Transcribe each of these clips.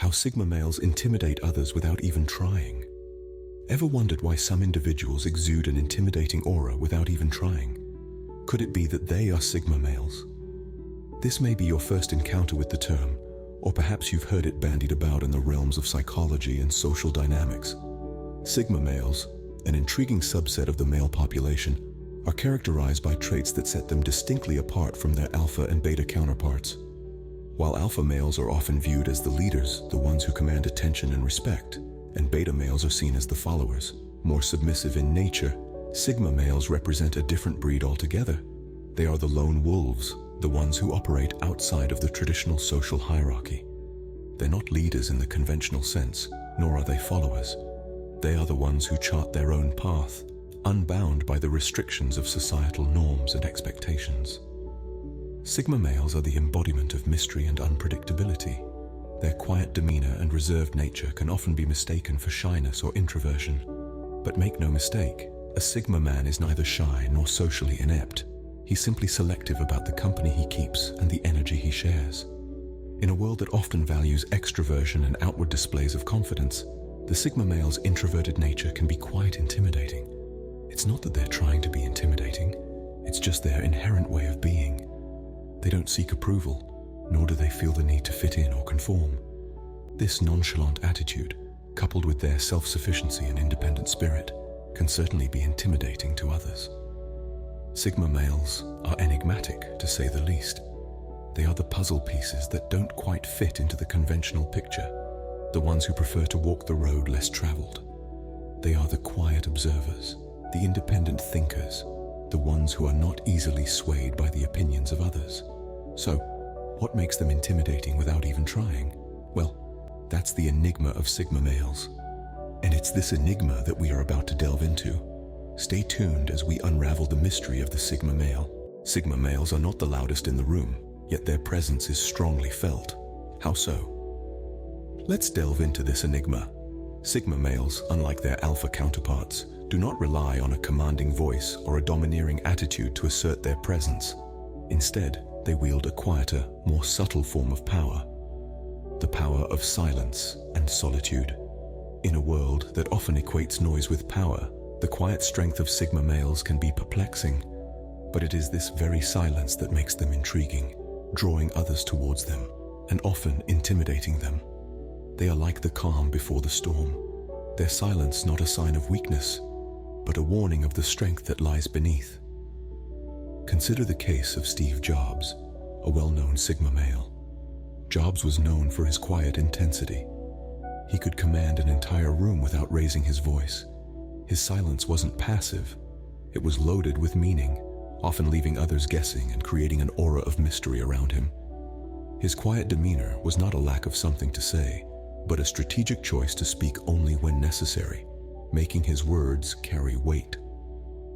how Sigma males intimidate others without even trying. Ever wondered why some individuals exude an intimidating aura without even trying? Could it be that they are Sigma males? This may be your first encounter with the term, or perhaps you've heard it bandied about in the realms of psychology and social dynamics. Sigma males, an intriguing subset of the male population, are characterized by traits that set them distinctly apart from their alpha and beta counterparts. While alpha males are often viewed as the leaders, the ones who command attention and respect, and beta males are seen as the followers, more submissive in nature, Sigma males represent a different breed altogether. They are the lone wolves, the ones who operate outside of the traditional social hierarchy. They're not leaders in the conventional sense, nor are they followers. They are the ones who chart their own path, unbound by the restrictions of societal norms and expectations. Sigma males are the embodiment of mystery and unpredictability. Their quiet demeanor and reserved nature can often be mistaken for shyness or introversion. But make no mistake, a Sigma man is neither shy nor socially inept. He's simply selective about the company he keeps and the energy he shares. In a world that often values extroversion and outward displays of confidence, the Sigma male's introverted nature can be quite intimidating. It's not that they're trying to be intimidating, it's just their inherent way of being. They don't seek approval, nor do they feel the need to fit in or conform. This nonchalant attitude, coupled with their self-sufficiency and independent spirit, can certainly be intimidating to others. Sigma males are enigmatic, to say the least. They are the puzzle pieces that don't quite fit into the conventional picture, the ones who prefer to walk the road less traveled. They are the quiet observers, the independent thinkers, the ones who are not easily swayed by the opinions of others. So, what makes them intimidating without even trying? Well, that's the enigma of Sigma males. And it's this enigma that we are about to delve into. Stay tuned as we unravel the mystery of the Sigma male. Sigma males are not the loudest in the room, yet their presence is strongly felt. How so? Let's delve into this enigma. Sigma males, unlike their alpha counterparts, do not rely on a commanding voice or a domineering attitude to assert their presence. Instead, they wield a quieter, more subtle form of power. The power of silence and solitude. In a world that often equates noise with power, the quiet strength of Sigma males can be perplexing, but it is this very silence that makes them intriguing, drawing others towards them, and often intimidating them. They are like the calm before the storm, their silence not a sign of weakness, but a warning of the strength that lies beneath. Consider the case of Steve Jobs, a well-known Sigma male. Jobs was known for his quiet intensity. He could command an entire room without raising his voice. His silence wasn't passive, it was loaded with meaning, often leaving others guessing and creating an aura of mystery around him. His quiet demeanor was not a lack of something to say, but a strategic choice to speak only when necessary, making his words carry weight.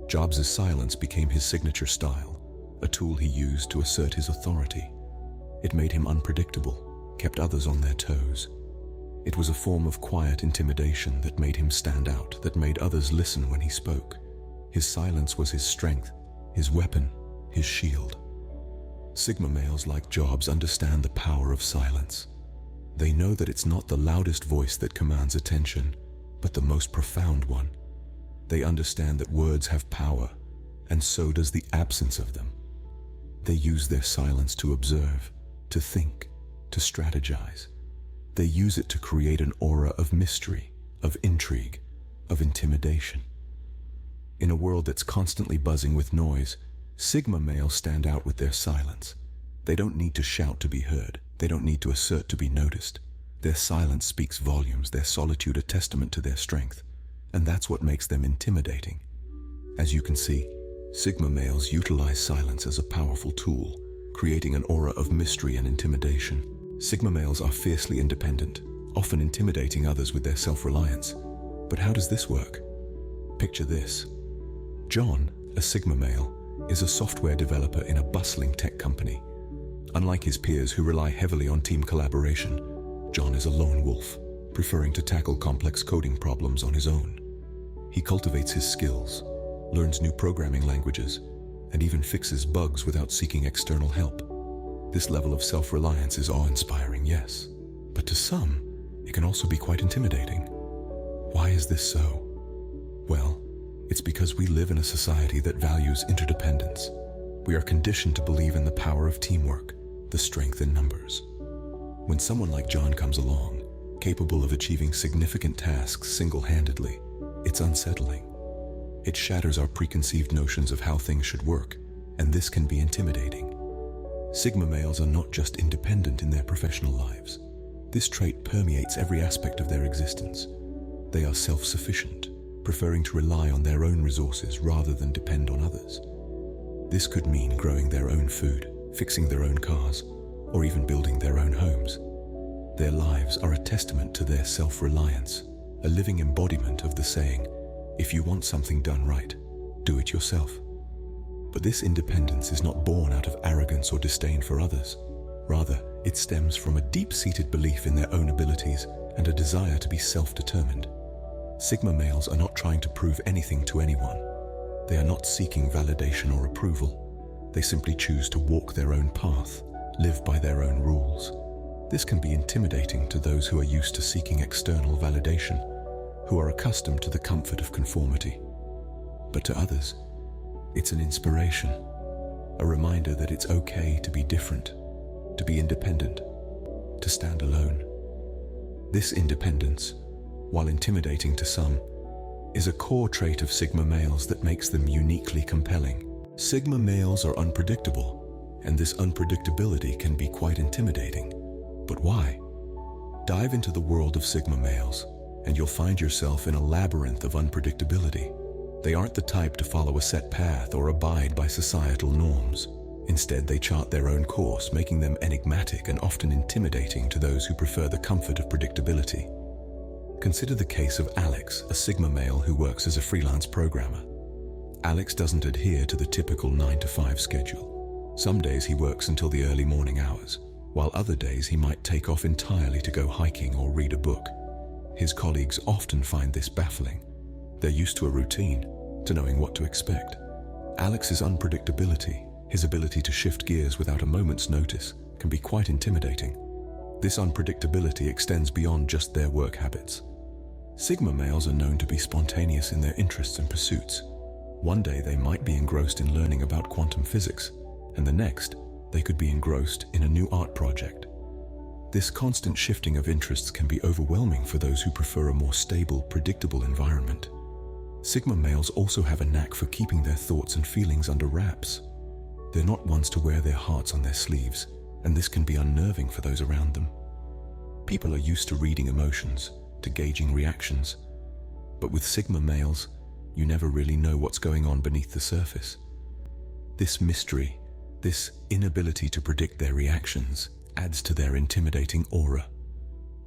Jobs' silence became his signature style, a tool he used to assert his authority. It made him unpredictable, kept others on their toes. It was a form of quiet intimidation that made him stand out, that made others listen when he spoke. His silence was his strength, his weapon, his shield. Sigma males like Jobs understand the power of silence. They know that it's not the loudest voice that commands attention, but the most profound one. They understand that words have power, and so does the absence of them. They use their silence to observe, to think, to strategize. They use it to create an aura of mystery, of intrigue, of intimidation. In a world that's constantly buzzing with noise, Sigma males stand out with their silence. They don't need to shout to be heard. They don't need to assert to be noticed. Their silence speaks volumes, their solitude a testament to their strength. And that's what makes them intimidating. As you can see, Sigma males utilize silence as a powerful tool, creating an aura of mystery and intimidation. Sigma males are fiercely independent, often intimidating others with their self-reliance. But how does this work? Picture this. John, a Sigma male, is a software developer in a bustling tech company. Unlike his peers who rely heavily on team collaboration, John is a lone wolf, preferring to tackle complex coding problems on his own. He cultivates his skills, learns new programming languages, and even fixes bugs without seeking external help. This level of self-reliance is awe-inspiring, yes, but to some, it can also be quite intimidating. Why is this so? Well, it's because we live in a society that values interdependence. We are conditioned to believe in the power of teamwork, the strength in numbers. When someone like John comes along, capable of achieving significant tasks single-handedly, it's unsettling. It shatters our preconceived notions of how things should work, and this can be intimidating. Sigma males are not just independent in their professional lives. This trait permeates every aspect of their existence. They are self-sufficient, preferring to rely on their own resources rather than depend on others. This could mean growing their own food, fixing their own cars, or even building their own homes. Their lives are a testament to their self-reliance, a living embodiment of the saying, "If you want something done right, do it yourself." But this independence is not born out of arrogance or disdain for others. Rather, it stems from a deep-seated belief in their own abilities and a desire to be self-determined. Sigma males are not trying to prove anything to anyone. They are not seeking validation or approval. They simply choose to walk their own path, live by their own rules. This can be intimidating to those who are used to seeking external validation, who are accustomed to the comfort of conformity. But to others, it's an inspiration, a reminder that it's okay to be different, to be independent, to stand alone. This independence, while intimidating to some, is a core trait of Sigma males that makes them uniquely compelling. Sigma males are unpredictable, and this unpredictability can be quite intimidating. But why? Dive into the world of Sigma males, and you'll find yourself in a labyrinth of unpredictability. They aren't the type to follow a set path or abide by societal norms. Instead, they chart their own course, making them enigmatic and often intimidating to those who prefer the comfort of predictability. Consider the case of Alex, a Sigma male who works as a freelance programmer. Alex doesn't adhere to the typical 9-to-5 schedule. Some days he works until the early morning hours, while other days he might take off entirely to go hiking or read a book. His colleagues often find this baffling. They're used to a routine, to knowing what to expect. Alex's unpredictability, his ability to shift gears without a moment's notice, can be quite intimidating. This unpredictability extends beyond just their work habits. Sigma males are known to be spontaneous in their interests and pursuits. One day they might be engrossed in learning about quantum physics, and the next, they could be engrossed in a new art project. This constant shifting of interests can be overwhelming for those who prefer a more stable, predictable environment. Sigma males also have a knack for keeping their thoughts and feelings under wraps. They're not ones to wear their hearts on their sleeves, and this can be unnerving for those around them. People are used to reading emotions, to gauging reactions, but with Sigma males, you never really know what's going on beneath the surface. This mystery, this inability to predict their reactions, adds to their intimidating aura.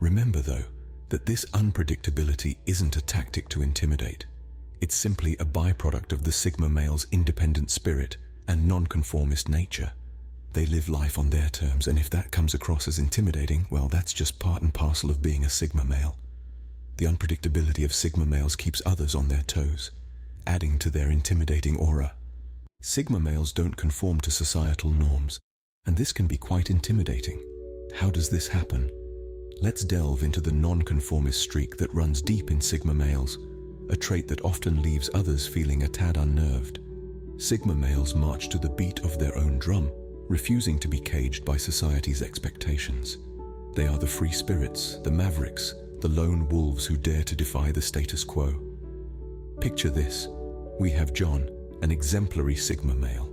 Remember, though, that this unpredictability isn't a tactic to intimidate. It's simply a byproduct of the Sigma male's independent spirit and non-conformist nature. They live life on their terms, and if that comes across as intimidating, well, that's just part and parcel of being a Sigma male. The unpredictability of Sigma males keeps others on their toes, adding to their intimidating aura. Sigma males don't conform to societal norms, and this can be quite intimidating. How does this happen? Let's delve into the non-conformist streak that runs deep in Sigma males, a trait that often leaves others feeling a tad unnerved. Sigma males march to the beat of their own drum, refusing to be caged by society's expectations. They are the free spirits, the mavericks, the lone wolves who dare to defy the status quo. Picture this. We have John, an exemplary Sigma male.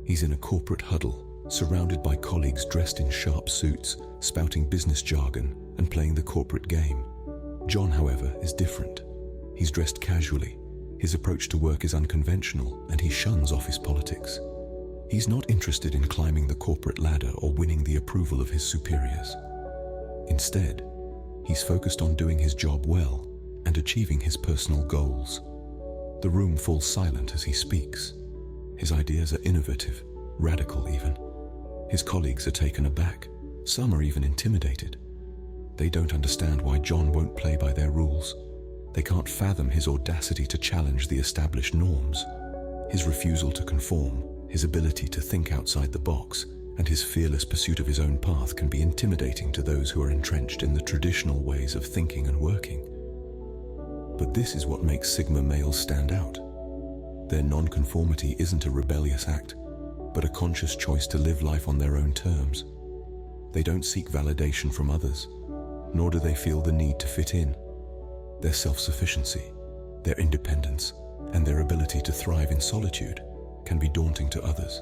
He's in a corporate huddle, surrounded by colleagues dressed in sharp suits, spouting business jargon and playing the corporate game. John, however, is different. He's dressed casually. His approach to work is unconventional, and he shuns office politics. He's not interested in climbing the corporate ladder or winning the approval of his superiors. Instead, he's focused on doing his job well and achieving his personal goals. The room falls silent as he speaks. His ideas are innovative, radical even. His colleagues are taken aback. Some are even intimidated. They don't understand why John won't play by their rules. They can't fathom his audacity to challenge the established norms, his refusal to conform, his ability to think outside the box, and his fearless pursuit of his own path can be intimidating to those who are entrenched in the traditional ways of thinking and working. But this is what makes Sigma males stand out. Their non-conformity isn't a rebellious act, but a conscious choice to live life on their own terms. They don't seek validation from others, nor do they feel the need to fit in. Their self-sufficiency, their independence, and their ability to thrive in solitude can be daunting to others.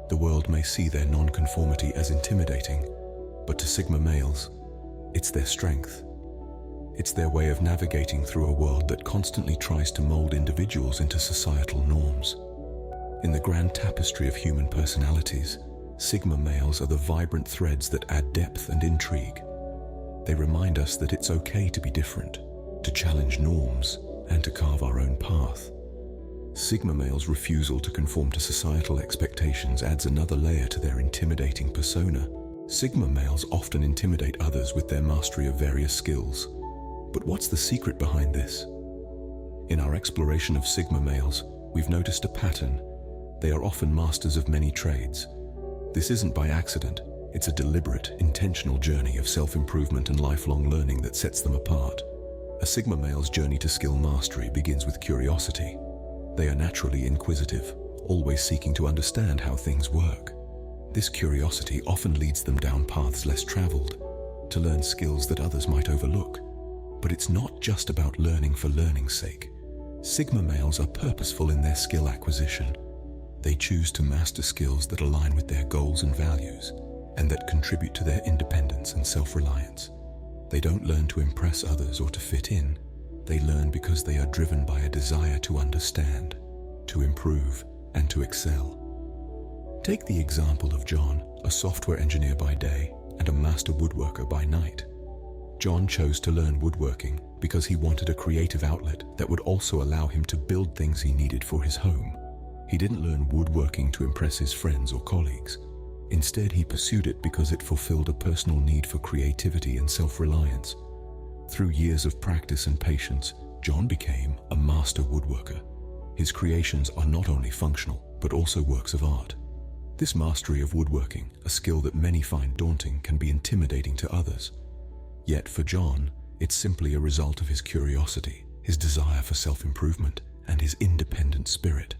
The world may see their non-conformity as intimidating, but to Sigma males, it's their strength. It's their way of navigating through a world that constantly tries to mold individuals into societal norms. In the grand tapestry of human personalities, Sigma males are the vibrant threads that add depth and intrigue. They remind us that it's okay to be different, to challenge norms, and to carve our own path. Sigma males' refusal to conform to societal expectations adds another layer to their intimidating persona. Sigma males often intimidate others with their mastery of various skills. But what's the secret behind this? In our exploration of Sigma males, we've noticed a pattern. They are often masters of many trades. This isn't by accident. It's a deliberate, intentional journey of self-improvement and lifelong learning that sets them apart. A Sigma male's journey to skill mastery begins with curiosity. They are naturally inquisitive, always seeking to understand how things work. This curiosity often leads them down paths less traveled, to learn skills that others might overlook. But it's not just about learning for learning's sake. Sigma males are purposeful in their skill acquisition. They choose to master skills that align with their goals and values, and that contribute to their independence and self-reliance. They don't learn to impress others or to fit in. They learn because they are driven by a desire to understand, to improve, and to excel. Take the example of John, a software engineer by day and a master woodworker by night. John chose to learn woodworking because he wanted a creative outlet that would also allow him to build things he needed for his home. He didn't learn woodworking to impress his friends or colleagues. Instead, he pursued it because it fulfilled a personal need for creativity and self-reliance. Through years of practice and patience, John became a master woodworker. His creations are not only functional, but also works of art. This mastery of woodworking, a skill that many find daunting, can be intimidating to others. Yet for John, it's simply a result of his curiosity, his desire for self-improvement, and his independent spirit.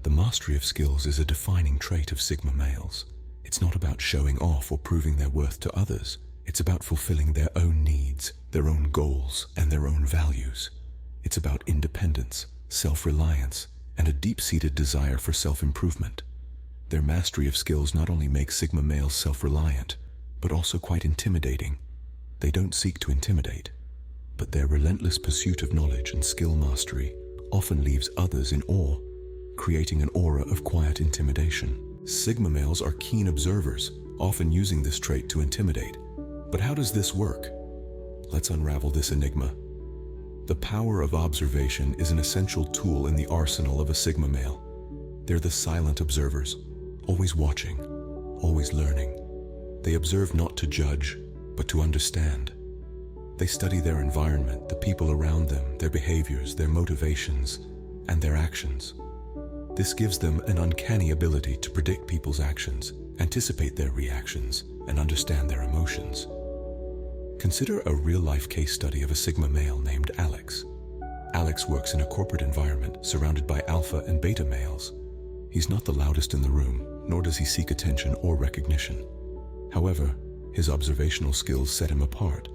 The mastery of skills is a defining trait of Sigma males. It's not about showing off or proving their worth to others. It's about fulfilling their own needs, their own goals, and their own values. It's about independence, self-reliance, and a deep-seated desire for self-improvement. Their mastery of skills not only makes Sigma males self-reliant, but also quite intimidating. They don't seek to intimidate, but their relentless pursuit of knowledge and skill mastery often leaves others in awe, creating an aura of quiet intimidation. Sigma males are keen observers, often using this trait to intimidate. But how does this work? Let's unravel this enigma. The power of observation is an essential tool in the arsenal of a Sigma male. They're the silent observers, always watching, always learning. They observe not to judge, but to understand. They study their environment, the people around them, their behaviors, their motivations, and their actions. This gives them an uncanny ability to predict people's actions, anticipate their reactions, and understand their emotions. Consider a real-life case study of a Sigma male named Alex. Alex works in a corporate environment surrounded by alpha and beta males. He's not the loudest in the room, nor does he seek attention or recognition. However, his observational skills set him apart.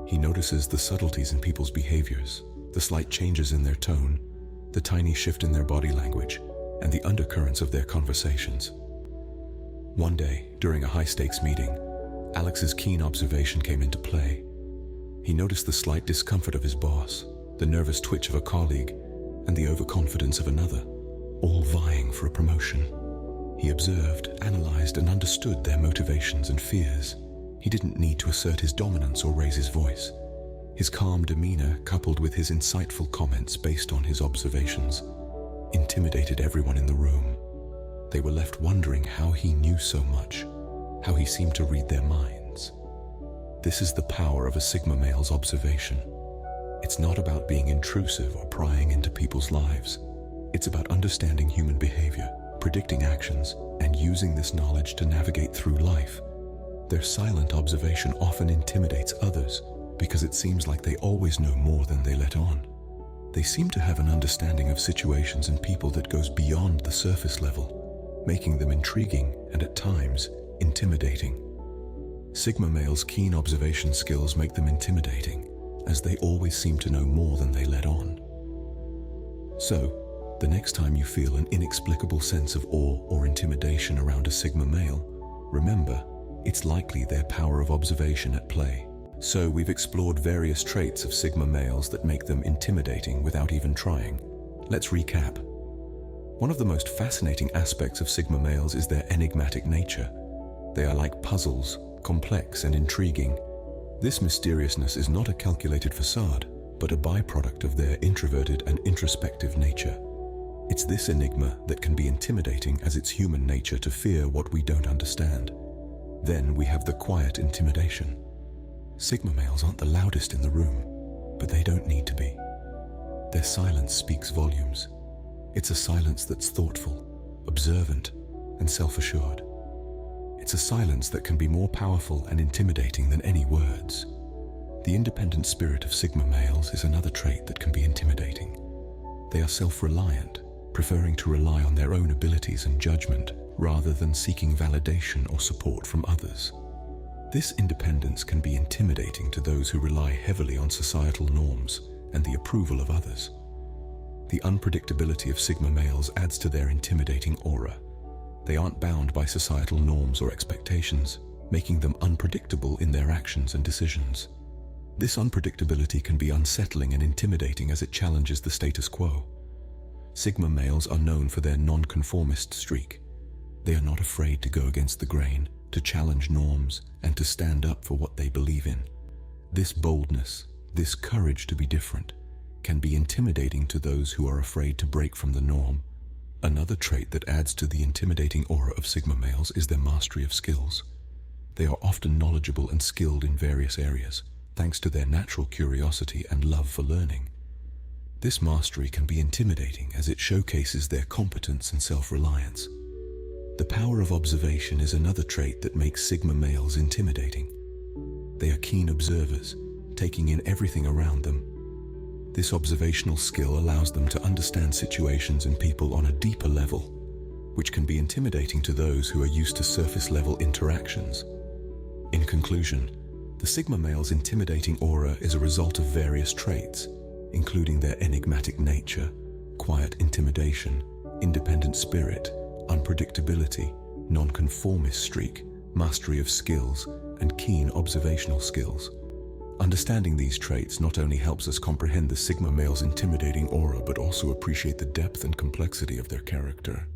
He notices the subtleties in people's behaviors, the slight changes in their tone, the tiny shift in their body language, and the undercurrents of their conversations. One day, during a high-stakes meeting, Alex's keen observation came into play. He noticed the slight discomfort of his boss, the nervous twitch of a colleague, and the overconfidence of another, all vying for a promotion. He observed, analyzed, and understood their motivations and fears. He didn't need to assert his dominance or raise his voice. His calm demeanor, coupled with his insightful comments based on his observations, intimidated everyone in the room. They were left wondering how he knew so much, how he seemed to read their minds. This is the power of a Sigma male's observation. It's not about being intrusive or prying into people's lives. It's about understanding human behavior, predicting actions and using this knowledge to navigate through life. Their silent observation often intimidates others because it seems like they always know more than they let on. They seem to have an understanding of situations and people that goes beyond the surface level, making them intriguing and at times intimidating. Sigma males' keen observation skills make them intimidating, as they always seem to know more than they let on. So, the next time you feel an inexplicable sense of awe or intimidation around a Sigma male, remember, it's likely their power of observation at play. So we've explored various traits of Sigma males that make them intimidating without even trying. Let's recap. One of the most fascinating aspects of Sigma males is their enigmatic nature. They are like puzzles, complex and intriguing. This mysteriousness is not a calculated facade, but a byproduct of their introverted and introspective nature. It's this enigma that can be intimidating, as it's human nature to fear what we don't understand. Then we have the quiet intimidation. Sigma males aren't the loudest in the room, but they don't need to be. Their silence speaks volumes. It's a silence that's thoughtful, observant, and self-assured. It's a silence that can be more powerful and intimidating than any words. The independent spirit of Sigma males is another trait that can be intimidating. They are self-reliant, preferring to rely on their own abilities and judgment rather than seeking validation or support from others. This independence can be intimidating to those who rely heavily on societal norms and the approval of others. The unpredictability of Sigma males adds to their intimidating aura. They aren't bound by societal norms or expectations, making them unpredictable in their actions and decisions. This unpredictability can be unsettling and intimidating as it challenges the status quo. Sigma males are known for their non-conformist streak. They are not afraid to go against the grain, to challenge norms, and to stand up for what they believe in. This boldness, this courage to be different, can be intimidating to those who are afraid to break from the norm. Another trait that adds to the intimidating aura of Sigma males is their mastery of skills. They are often knowledgeable and skilled in various areas, thanks to their natural curiosity and love for learning. This mastery can be intimidating as it showcases their competence and self-reliance. The power of observation is another trait that makes Sigma males intimidating. They are keen observers, taking in everything around them. This observational skill allows them to understand situations and people on a deeper level, which can be intimidating to those who are used to surface-level interactions. In conclusion, the Sigma male's intimidating aura is a result of various traits, including their enigmatic nature, quiet intimidation, independent spirit, unpredictability, non-conformist streak, mastery of skills, and keen observational skills. Understanding these traits not only helps us comprehend the Sigma male's intimidating aura, but also appreciate the depth and complexity of their character.